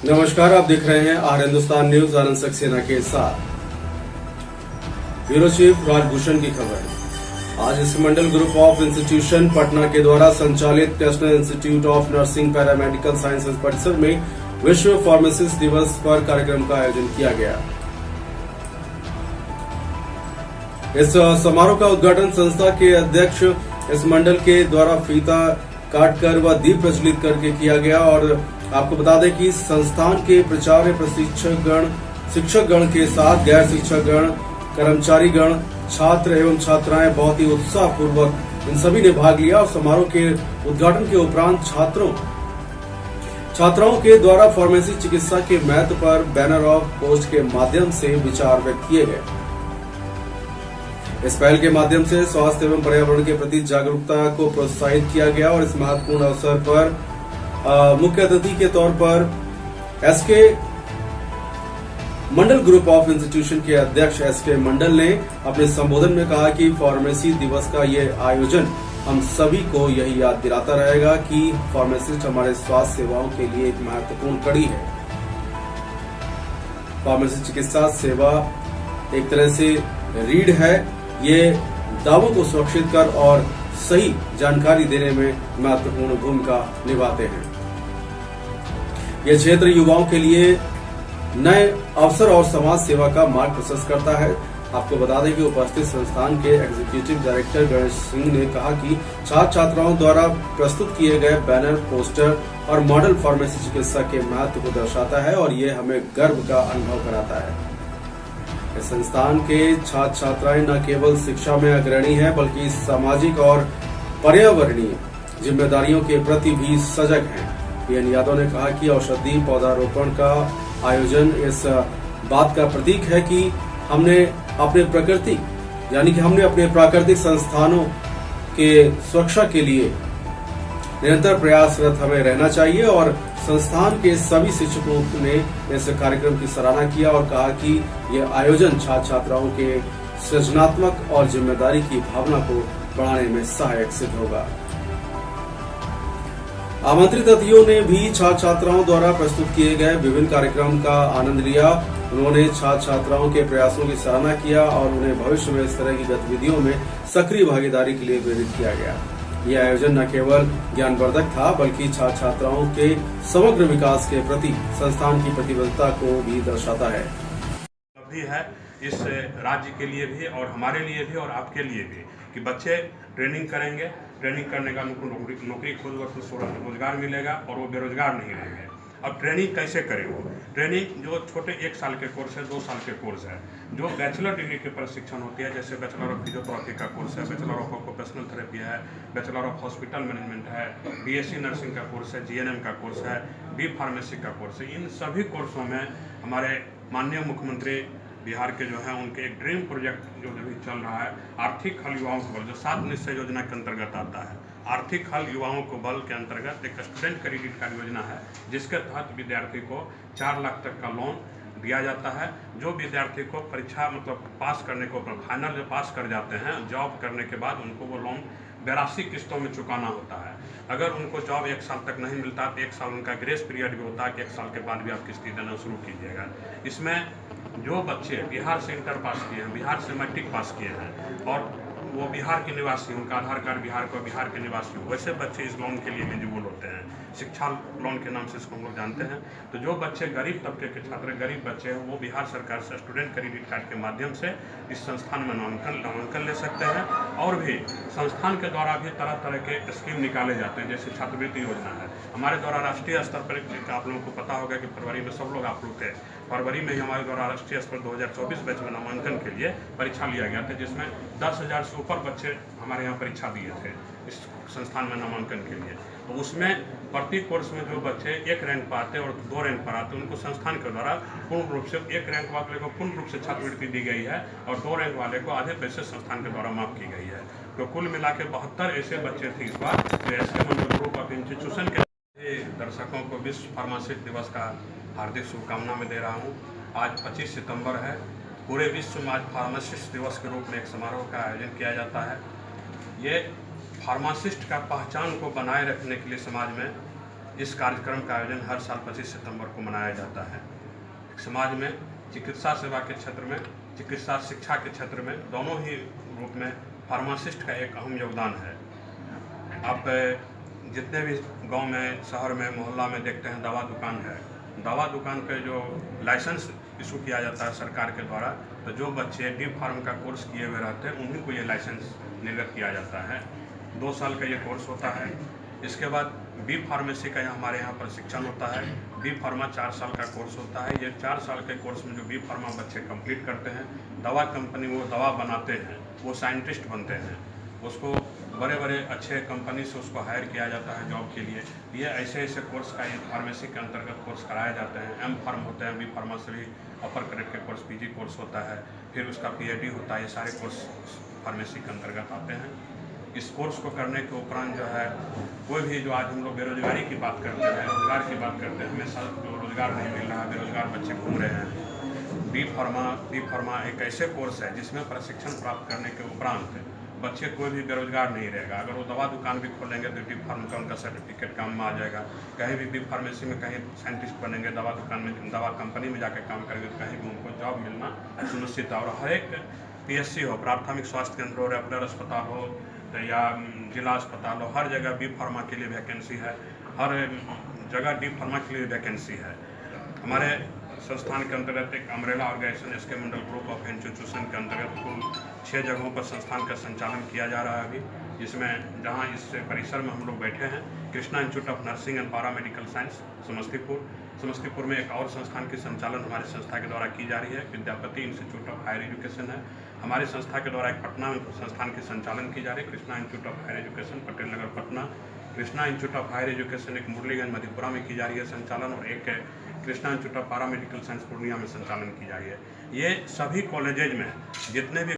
नमस्कार, आप देख रहे हैं आर हिंदुस्तान न्यूज। आनंद सक्सेना के साथ ब्यूरो चीफ राजभूषण की खबर। आज इस मंडल ग्रुप ऑफ इंस्टीट्यूशन पटना के द्वारा संचालित national institute of nursing paramedical sciences परिसर में विश्व फार्मासिस्ट दिवस पर कार्यक्रम का आयोजन किया गया। इस समारोह का उद्घाटन संस्था के अध्यक्ष इस मंडल के द्वारा फीता काटकर व दीप प्रज्वलित करके किया गया। और आपको बता दें कि संस्थान के प्राचार्य, प्रशिक्षकगण, शिक्षकगण के साथ गैर शिक्षकगण, कर्मचारीगण, छात्र एवं छात्राएं बहुत ही उत्साह पूर्वक इन सभी ने भाग लिया। और समारोह के उद्घाटन के उपरांत छात्राओं के द्वारा फार्मेसी चिकित्सा के महत्व पर बैनर ऑफ पोस्ट के माध्यम से विचार व्यक्त किए गए। इस पहल के माध्यम से स्वास्थ्य एवं पर्यावरण के प्रति जागरूकता को प्रोत्साहित किया गया। और इस महत्वपूर्ण अवसर पर मुख्य अतिथि के तौर पर SK Mandal group of institution के अध्यक्ष एसके मंडल ने अपने संबोधन में कहा कि फार्मेसी दिवस का ये आयोजन हम सभी को यही याद दिलाता रहेगा कि फार्मासिस्ट हमारे स्वास्थ्य सेवाओं के लिए एक महत्वपूर्ण कड़ी है। फार्मेसी चिकित्सा सेवा एक तरह से रीढ़ है। ये दावों को सुरक्षित कर और सही जानकारी देने में महत्वपूर्ण भूमिका निभाते हैं। यह क्षेत्र युवाओं के लिए नए अवसर और समाज सेवा का मार्ग प्रशस्त करता है। आपको बता दें कि उपस्थित संस्थान के एग्जीक्यूटिव डायरेक्टर गणेश सिंह ने कहा कि छात्र छात्राओं द्वारा प्रस्तुत किए गए बैनर, पोस्टर और मॉडल फार्मेसी चिकित्सा के महत्व को दर्शाता है और ये हमें गर्व का अनुभव कराता है। इस संस्थान के छात्र छात्राएं न केवल शिक्षा में अग्रणी हैं बल्कि सामाजिक और पर्यावरणीय जिम्मेदारियों के प्रति भी सजग हैं। पीएन यादव ने कहा कि औषधि पौधारोपण का आयोजन इस बात का प्रतीक है कि हमने अपने प्राकृतिक संस्थानों के सुरक्षा के लिए निरंतर प्रयासरत हमें रहना चाहिए। और संस्थान के सभी शिक्षकों ने इस कार्यक्रम की सराहना किया और कहा कि यह आयोजन छात्र छात्राओं के सृजनात्मक और जिम्मेदारी की भावना को बढ़ाने में सहायक सिद्ध होगा। आमंत्रित अतिथियों ने भी छात्र छात्राओं द्वारा प्रस्तुत किए गए विभिन्न कार्यक्रम का आनंद लिया। उन्होंने छात्र छात्राओं के प्रयासों की सराहना किया और उन्हें भविष्य में इस तरह की गतिविधियों में सक्रिय भागीदारी के लिए प्रेरित किया गया। यह आयोजन न केवल ज्ञानवर्धक था बल्कि छात्र छात्राओं के समग्र विकास के प्रति संस्थान की प्रतिबद्धता को भी दर्शाता है। इस राज्य के लिए भी और हमारे लिए भी और आपके लिए भी कि बच्चे ट्रेनिंग करेंगे, ट्रेनिंग करने का उनको नौकरी खुद वक्त रोजगार मिलेगा और वो बेरोजगार नहीं रहेंगे। अब ट्रेनिंग कैसे करें? वो ट्रेनिंग जो छोटे 1 साल के कोर्स है, 2 साल के कोर्स है, जो बैचलर डिग्री के प्रशिक्षण होती है, जैसे बैचलर ऑफ फिजियोथेरेपी का कोर्स है, बैचलर ऑफ ऑक्यूपेशनल थेरेपी है, बैचलर ऑफ हॉस्पिटल मैनेजमेंट है, बीएससी नर्सिंग का कोर्स है, जीएनएम का कोर्स है, बी फार्मेसी का कोर्स है। इन सभी कोर्सों में हमारे माननीय मुख्यमंत्री बिहार के जो है उनके एक ड्रीम प्रोजेक्ट जो अभी चल रहा है, आर्थिक हल युवाओं को बल, जो 7 निश्चय योजना के अंतर्गत आता है। आर्थिक हल युवाओं को बल के अंतर्गत एक स्टूडेंट क्रेडिट कार्ड योजना है, जिसके तहत विद्यार्थी को 4 लाख तक का लोन दिया जाता है। जो विद्यार्थी को परीक्षा पास करने को फाइनल पास कर जाते हैं, जॉब करने के बाद उनको वो लोन 82 किस्तों में चुकाना होता है। अगर उनको जॉब 1 साल तक नहीं मिलता तो 1 साल उनका ग्रेस पीरियड भी होता है कि 1 साल के बाद भी आप किस्ती देना शुरू कीजिएगा। इसमें जो बच्चे बिहार से इंटर पास किए हैं, बिहार से मैट्रिक पास किए हैं और वो बिहार के निवासी, उनका आधार कार्ड बिहार के निवासी हो, वैसे बच्चे इस लोन के लिए एलिजिबल होते हैं। शिक्षा लोन के नाम से इसको हम लोग जानते हैं। तो जो बच्चे गरीब तबके के छात्र, गरीब बच्चे हैं, वो बिहार सरकार से स्टूडेंट क्रेडिट कार्ड के माध्यम से इस संस्थान में नामांकन ले सकते हैं। और भी संस्थान के द्वारा भी तरह तरह के स्कीम निकाले जाते हैं, जैसे छात्रवृत्ति योजना है हमारे द्वारा राष्ट्रीय स्तर पर। आप लोगों को पता होगा कि फरवरी में सब लोग आप लोग थे, फरवरी में ही हमारे द्वारा राष्ट्रीय स्तर 2024 बैच में नामांकन के लिए परीक्षा लिया गया था, जिसमें 10,000 से ऊपर बच्चे हमारे यहाँ परीक्षा दिए थे इस संस्थान में नामांकन के लिए। तो उसमें प्रति कोर्स में जो बच्चे 1 रैंक पर आते और 2 रैंक पर आते, उनको संस्थान के द्वारा पूर्ण रूप से 1 रैंक वाले को पूर्ण रूप से छात्रवृत्ति दी गई है और 2 रैंक वाले को आधे पैसे संस्थान के द्वारा माफ की गई है। तो कुल मिला के 72 ऐसे बच्चे थे इस बार जो SK Mandal group of institution के। दर्शकों को विश्व फार्मासिस्ट दिवस का हार्दिक शुभकामना मैं दे रहा हूँ। आज 25 सितंबर है। पूरे विश्व में आज फार्मासिस्ट दिवस के रूप में एक समारोह का आयोजन किया जाता है। ये फार्मासिस्ट का पहचान को बनाए रखने के लिए समाज में इस कार्यक्रम का आयोजन हर साल 25 सितंबर को मनाया जाता है। समाज में चिकित्सा सेवा के क्षेत्र में, चिकित्सा शिक्षा के क्षेत्र में, दोनों ही रूप में फार्मासिस्ट का एक अहम योगदान है। आप जितने भी गांव में, शहर में, मोहल्ला में देखते हैं दवा दुकान है, दवा दुकान पे जो लाइसेंस इशू किया जाता है सरकार के द्वारा, तो जो बच्चे डी फार्म का कोर्स किए हुए रहते हैं उन्हीं को ये लाइसेंस निर्गत किया जाता है। 2 साल का ये कोर्स होता है। इसके बाद बी फार्मेसी का हमारे यहाँ प्रशिक्षण होता है। बी फार्मा 4 साल का कोर्स होता है। ये 4 साल के कोर्स में जो बी फार्मा बच्चे कंप्लीट करते हैं, दवा कंपनी वो दवा बनाते हैं, वो साइंटिस्ट बनते हैं, उसको बड़े बड़े अच्छे कंपनी से उसको हायर किया जाता है जॉब के लिए। ये ऐसे ऐसे कोर्स का ये फार्मेसी के अंतर्गत कोर्स कराए जाते हैं। एम फार्म होते हैं, बी फार्मा से भी अपर ग्रेड के कोर्स, पीजी कोर्स होता है, फिर उसका पीएचडी होता है। ये सारे कोर्स फार्मेसी के अंतर्गत आते हैं। इस कोर्स को करने के उपरांत जो है, कोई भी जो आज हम लोग बेरोजगारी की बात करते हैं, रोजगार की बात करते हैं, हमेशा रोजगार नहीं मिल रहा है, बेरोजगार बच्चे घूम रहे हैं। डी फार्मा एक ऐसे कोर्स है जिसमें प्रशिक्षण प्राप्त करने के उपरांत बच्चे कोई भी बेरोजगार नहीं रहेगा। अगर वो दवा दुकान भी खोलेंगे तो डी फार्म का उनका सर्टिफिकेट काम में आ जाएगा। कहीं भी बी फार्मेसी में कहीं साइंटिस्ट बनेंगे, दवा दुकान में, दवा कंपनी में जाकर काम करेंगे तो कहीं भी उनको जॉब मिलना सुनिश्चित है। और हर एक पीएचसी हो, प्राथमिक स्वास्थ्य केंद्र हो, रेफरल अस्पताल हो या जिला अस्पताल हो, हर जगह बी फार्मा के लिए वैकेंसी है। हर जगह डी फार्मा के लिए वैकेंसी है। हमारे संस्थान के अंतर्गत एक umbrella organisation SK Mandal group of institution के अंतर्गत कुल 6 जगहों पर संस्थान का संचालन किया जा रहा है अभी, जिसमें जहां इस परिसर में हम लोग बैठे हैं, Krishna institute of nursing and paramedical science Samastipur में एक और संस्थान की संचालन हमारी संस्था के द्वारा की जा रही है। Vidyapati institute of higher education है हमारी संस्था के द्वारा। एक पटना में संस्थान की संचालन की जा रही है, Krishna institute of higher education, Patel Nagar Patna. Krishna institute of higher education एक मुरलीगंज मधेपुरा में की जा रही है संचालन, और एक Krishna institute of paramedical science Purnia में संचालन की जा रही है। ये सभी कॉलेजेज में जितने भी